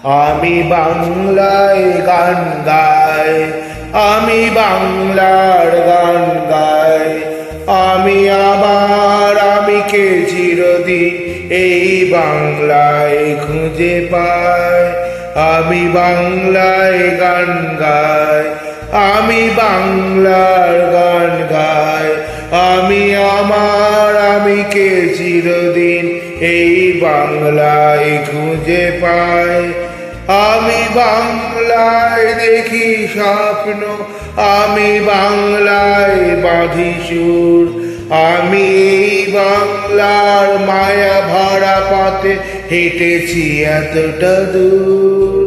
আমি বাংলায় গান গাই, আমি বাংলার গান গাই। আমি আমিকে চিরদিন এই বাংলায় খুঁজে পাই। আমি বাংলায় গান গাই, আমি বাংলার গান গাই। আমি আমিকে চিরদিন এই বাংলায় খুঁজে পাই। আমি বাংলায় দেখি স্বপ্ন, আমি বাংলায় বাঁধি সুর। আমি এই বাংলার মায়া ভরা পথে হেঁটেছি এতটা দূর।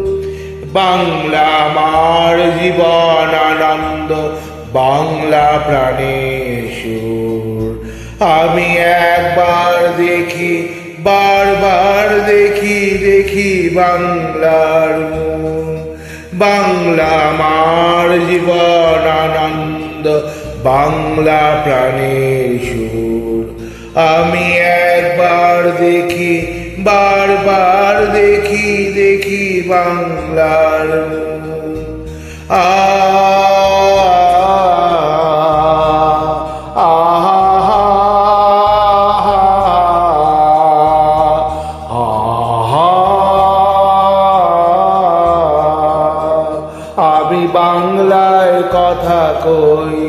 বাংলা আমার জীবন আনন্দ, বাংলা প্রাণের সুর। আমি একবার দেখি, বারবার দেখি, দেখি বাংলার মুখ। বাংলা আমার জীবন আনন্দ, বাংলা প্রাণের সুর। আমি একবার দেখি, বারবার দেখি, দেখি বাংলার মুখ। আমি বাংলায় কথা কই,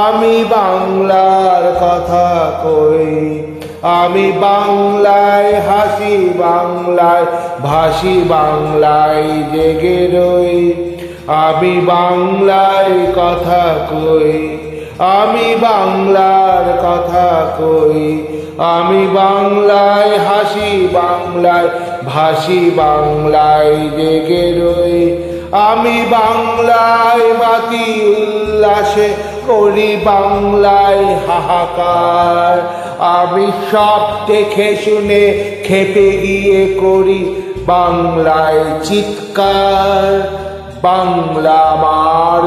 আমি বাংলার কথা কই। আমি বাংলায় হাসি, বাংলায় ভাসি, বাংলায় জেগে রই। আমি বাংলায় কথা কই, আমি বাংলার কথা কই। আমি বাংলায় হাসি, বাংলায় ভাসি, বাংলায় জেগে রই। আমি বাংলায় বাতি উল্লাসে করি, বাংলায় হাহাকার। আমি সব দেখে শুনে খেপে গিয়ে করি বাংলায় চিৎকার। বাংলা আমার